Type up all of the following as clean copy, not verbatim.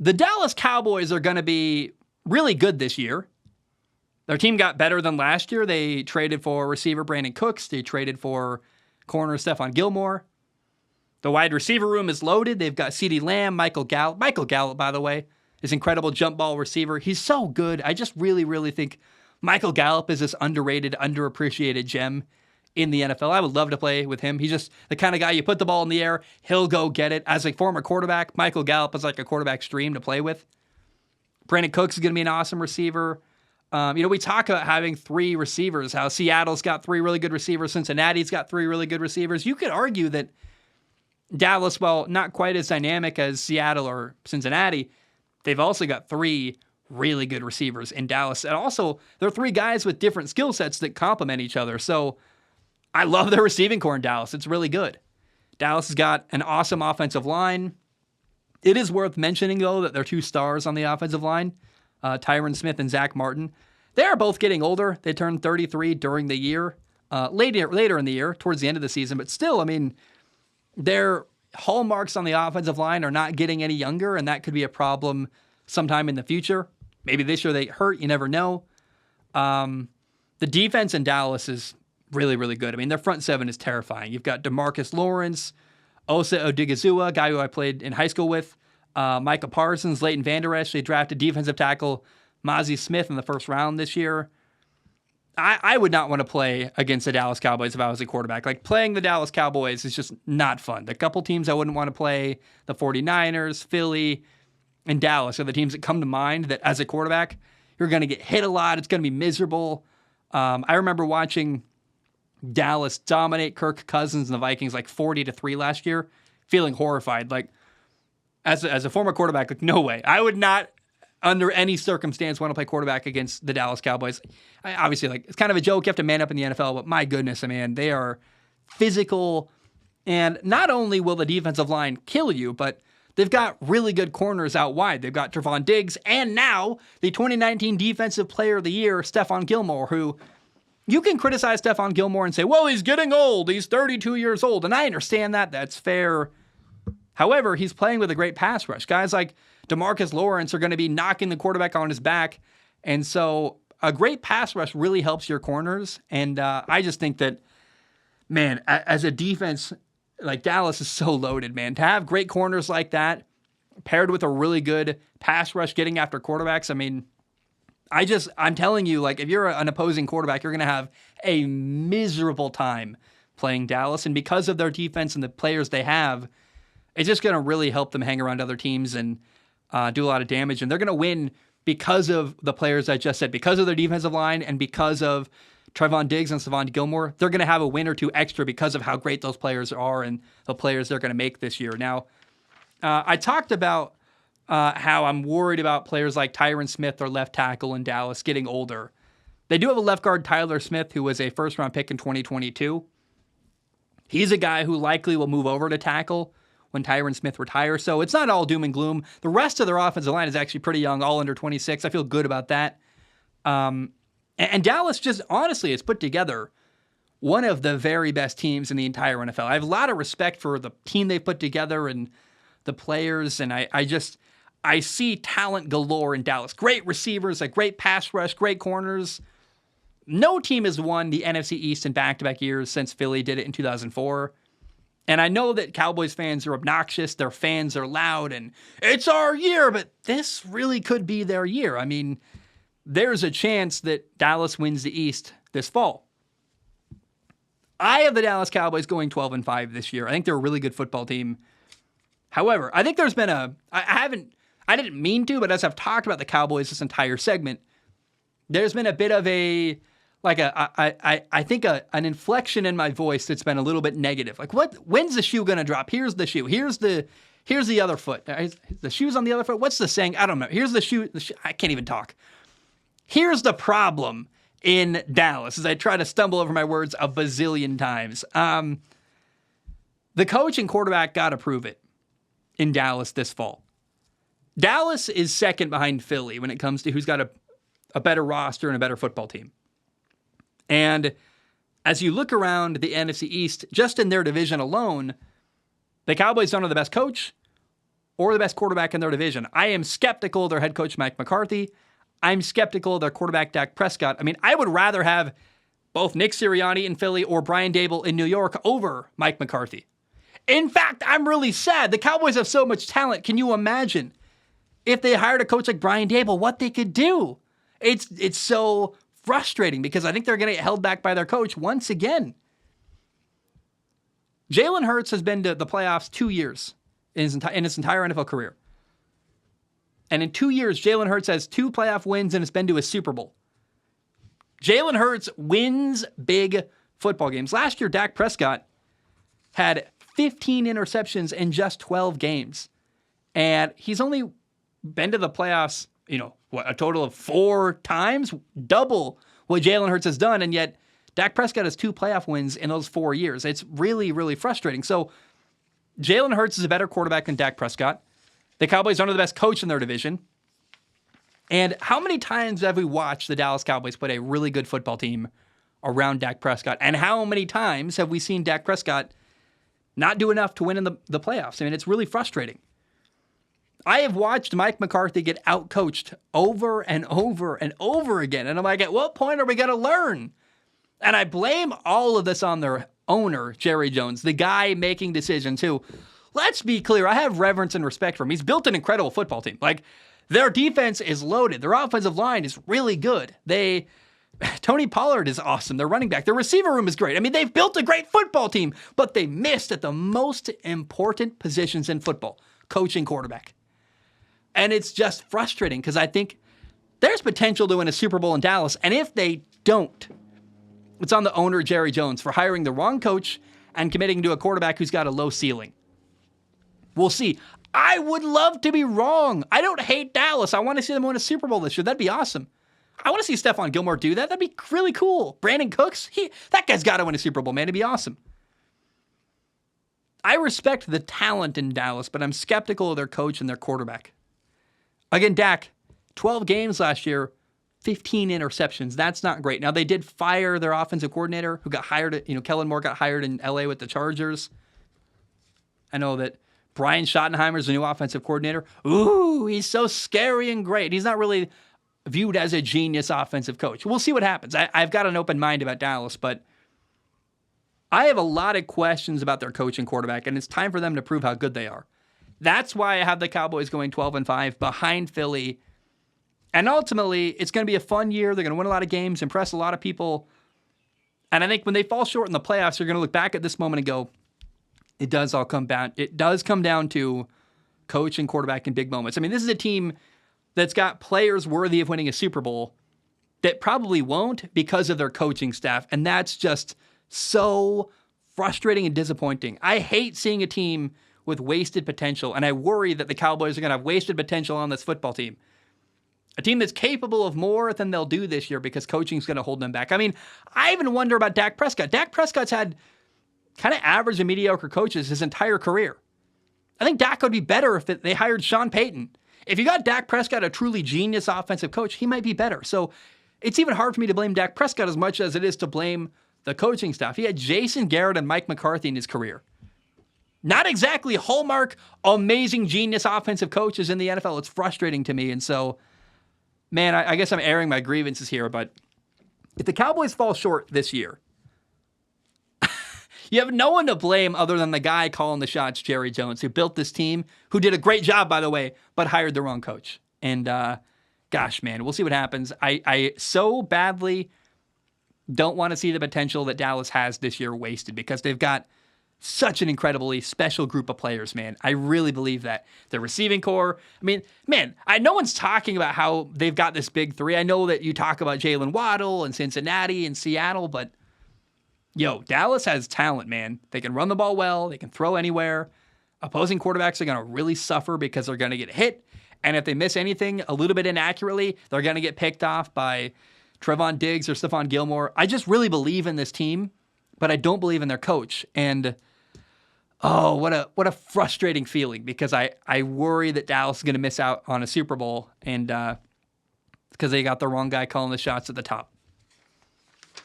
The Dallas Cowboys are going to be really good this year. Their team got better than last year. They traded for receiver Brandon Cooks. They traded for corner Stephon Gilmore. The wide receiver room is loaded. They've got CeeDee Lamb, Michael Gallup. Michael Gallup, by the way, is incredible jump ball receiver. He's so good. I just really, really think Michael Gallup is this underrated, underappreciated gem in the NFL. I would love to play with him. He's just the kind of guy you put the ball in the air, he'll go get it. As a former quarterback, Michael Gallup is like a quarterback's dream to play with. Brandon Cooks is going to be an awesome receiver. We talk about having three receivers, how Seattle's got three really good receivers, Cincinnati's got three really good receivers. You could argue that Dallas, while not quite as dynamic as Seattle or Cincinnati, they've also got three really good receivers in Dallas. And also, they're three guys with different skill sets that complement each other. So I love their receiving core in Dallas. It's really good. Dallas has got an awesome offensive line. It is worth mentioning, though, that their two stars on the offensive line, Tyron Smith and Zach Martin, they are both getting older. They turned 33 during the year, later in the year, towards the end of the season. But still, I mean, their hallmarks on the offensive line are not getting any younger, and that could be a problem sometime in the future. Maybe this year they hurt. You never know. The defense in Dallas is really, really good. I mean, their front seven is terrifying. You've got DeMarcus Lawrence, Osa Odigizua, a guy who I played in high school with, Micah Parsons, Leighton Vander Esch. They drafted defensive tackle Mozzie Smith in the first round this year. I would not want to play against the Dallas Cowboys if I was a quarterback. Like, playing the Dallas Cowboys is just not fun. The couple teams I wouldn't want to play, the 49ers, Philly, and Dallas are the teams that come to mind that as a quarterback, you're going to get hit a lot. It's going to be miserable. I remember watching Dallas dominate Kirk Cousins and the Vikings like 40-3 last year, feeling horrified. Like, as a former quarterback, like, no way. I would not, under any circumstance, want to play quarterback against the Dallas Cowboys. Obviously, like, it's kind of a joke. You have to man up in the NFL, but my goodness, man, they are physical. And not only will the defensive line kill you, but they've got really good corners out wide. They've got Trevon Diggs, and now the 2019 Defensive Player of the Year, Stephon Gilmore, who you can criticize Stephon Gilmore and say, well, he's getting old. He's 32 years old. And I understand that. That's fair. However, he's playing with a great pass rush. Guys like DeMarcus Lawrence are going to be knocking the quarterback on his back. And so a great pass rush really helps your corners. And I just think that, man, as a defense, like, Dallas is so loaded, man. To have great corners like that paired with a really good pass rush getting after quarterbacks, I mean, I'm telling you, like, if you're an opposing quarterback, you're going to have a miserable time playing Dallas. And because of their defense and the players they have, it's just going to really help them hang around other teams and do a lot of damage. And they're going to win because of the players I just said, because of their defensive line and because of Trevon Diggs and Stephon Gilmore. They're going to have a win or two extra because of how great those players are and the players they're going to make this year. Now, I talked about how I'm worried about players like Tyron Smith, their left tackle in Dallas, getting older. They do have a left guard, Tyler Smith, who was a first-round pick in 2022. He's a guy who likely will move over to tackle when Tyron Smith retires, so it's not all doom and gloom. The rest of their offensive line is actually pretty young, all under 26. I feel good about that. And Dallas just, honestly, has put together one of the very best teams in the entire NFL. I have a lot of respect for the team they put together and the players, and I see talent galore in Dallas. Great receivers, a great pass rush, great corners. No team has won the NFC East in back-to-back years since Philly did it in 2004. And I know that Cowboys fans are obnoxious, their fans are loud, and it's our year, but this really could be their year. I mean, there's a chance that Dallas wins the East this fall. I have the Dallas Cowboys going 12-5 this year. I think they're a really good football team. However, I think there's been I didn't mean to, but as I've talked about the Cowboys this entire segment, there's been a bit of I think an inflection in my voice that's been a little bit negative. Like, when's the shoe going to drop? Here's the shoe. Here's the other foot. The shoe's on the other foot. What's the saying? I don't know. Here's the shoe. I can't even talk. Here's the problem in Dallas as I try to stumble over my words a bazillion times. The coach and quarterback got to prove it in Dallas this fall. Dallas is second behind Philly when it comes to who's got a better roster and a better football team. And as you look around the NFC East, just in their division alone, the Cowboys don't have the best coach or the best quarterback in their division. I am skeptical of their head coach, Mike McCarthy. I'm skeptical of their quarterback, Dak Prescott. I mean, I would rather have both Nick Sirianni in Philly or Brian Daboll in New York over Mike McCarthy. In fact, I'm really sad. The Cowboys have so much talent. Can you imagine if they hired a coach like Brian Daboll, what they could do? It's so frustrating because I think they're going to get held back by their coach once again. Jalen Hurts has been to the playoffs 2 years in his entire NFL career. And in 2 years, Jalen Hurts has 2 playoff wins and has been to a Super Bowl. Jalen Hurts wins big football games. Last year, Dak Prescott had 15 interceptions in just 12 games. And he's only been to the playoffs, a total of 4 times, double what Jalen Hurts has done. And yet, Dak Prescott has 2 playoff wins in those 4 years. It's really, really frustrating. So, Jalen Hurts is a better quarterback than Dak Prescott. The Cowboys aren't the best coach in their division. And how many times have we watched the Dallas Cowboys put a really good football team around Dak Prescott? And how many times have we seen Dak Prescott not do enough to win in the playoffs? I mean, it's really frustrating. I have watched Mike McCarthy get outcoached over and over and over again. And I'm like, at what point are we going to learn? And I blame all of this on their owner, Jerry Jones, the guy making decisions who, let's be clear, I have reverence and respect for him. He's built an incredible football team. Like, their defense is loaded. Their offensive line is really good. Tony Pollard is awesome. Their running back. Their receiver room is great. I mean, they've built a great football team, but they missed at the most important positions in football, coaching quarterback. And it's just frustrating because I think there's potential to win a Super Bowl in Dallas. And if they don't, it's on the owner, Jerry Jones, for hiring the wrong coach and committing to a quarterback who's got a low ceiling. We'll see. I would love to be wrong. I don't hate Dallas. I want to see them win a Super Bowl this year. That'd be awesome. I want to see Stephon Gilmore do that. That'd be really cool. Brandon Cooks, that guy's got to win a Super Bowl, man. It'd be awesome. I respect the talent in Dallas, but I'm skeptical of their coach and their quarterback. Again, Dak, 12 games last year, 15 interceptions. That's not great. Now, they did fire their offensive coordinator who got hired. Kellen Moore got hired in LA with the Chargers. I know that Brian Schottenheimer's the new offensive coordinator. Ooh, he's so scary and great. He's not really viewed as a genius offensive coach. We'll see what happens. I've got an open mind about Dallas, but I have a lot of questions about their coach and quarterback, and it's time for them to prove how good they are. That's why I have the Cowboys going 12-5 behind Philly. And ultimately, it's going to be a fun year. They're going to win a lot of games, impress a lot of people. And I think when they fall short in the playoffs, you're going to look back at this moment and go, it does come down to coach and quarterback in big moments. I mean, this is a team that's got players worthy of winning a Super Bowl that probably won't because of their coaching staff. And that's just so frustrating and disappointing. I hate seeing a team with wasted potential, and I worry that the Cowboys are going to have wasted potential on this football team. A team that's capable of more than they'll do this year because coaching's going to hold them back. I mean, I even wonder about Dak Prescott. Dak Prescott's had kind of average and mediocre coaches his entire career. I think Dak would be better if they hired Sean Payton. If you got Dak Prescott, a truly genius offensive coach, he might be better. So it's even hard for me to blame Dak Prescott as much as it is to blame the coaching staff. He had Jason Garrett and Mike McCarthy in his career. Not exactly hallmark, amazing genius offensive coaches in the NFL. It's frustrating to me. And so, man, I guess I'm airing my grievances here, but if the Cowboys fall short this year, you have no one to blame other than the guy calling the shots, Jerry Jones, who built this team, who did a great job, by the way, but hired the wrong coach. And gosh, man, we'll see what happens. I so badly don't want to see the potential that Dallas has this year wasted because they've got such an incredibly special group of players, man. I really believe that. The receiving core, I mean, man, no one's talking about how they've got this big three. I know that you talk about Jalen Waddle and Cincinnati and Seattle, but Dallas has talent, man. They can run the ball well. They can throw anywhere. Opposing quarterbacks are going to really suffer because they're going to get hit. And if they miss anything a little bit inaccurately, they're going to get picked off by Trevon Diggs or Stephon Gilmore. I just really believe in this team, but I don't believe in their coach. And oh, what a frustrating feeling because I worry that Dallas is going to miss out on a Super Bowl and because they got the wrong guy calling the shots at the top.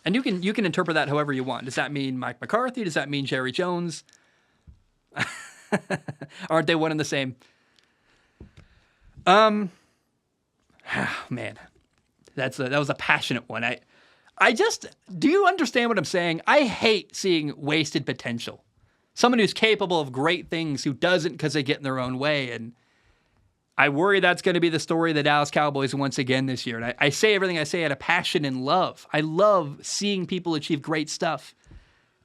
And you can interpret that however you want. Does that mean Mike McCarthy? Does that mean Jerry Jones? Aren't they one and the same? Man, that was a passionate one. I just, do you understand what I'm saying? I hate seeing wasted potential. Someone who's capable of great things who doesn't because they get in their own way. And I worry that's going to be the story of the Dallas Cowboys once again this year. And I say everything I say out of passion and love. I love seeing people achieve great stuff.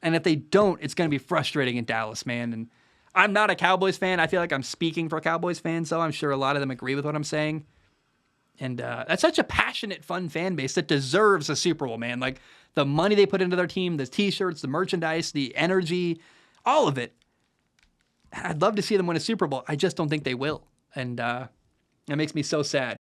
And if they don't, it's going to be frustrating in Dallas, man. And I'm not a Cowboys fan. I feel like I'm speaking for Cowboys fans, though. I'm sure a lot of them agree with what I'm saying. And that's such a passionate, fun fan base that deserves a Super Bowl, man. Like, the money they put into their team, the T-shirts, the merchandise, the energy, all of it. I'd love to see them win a Super Bowl. I just don't think they will. And it makes me so sad.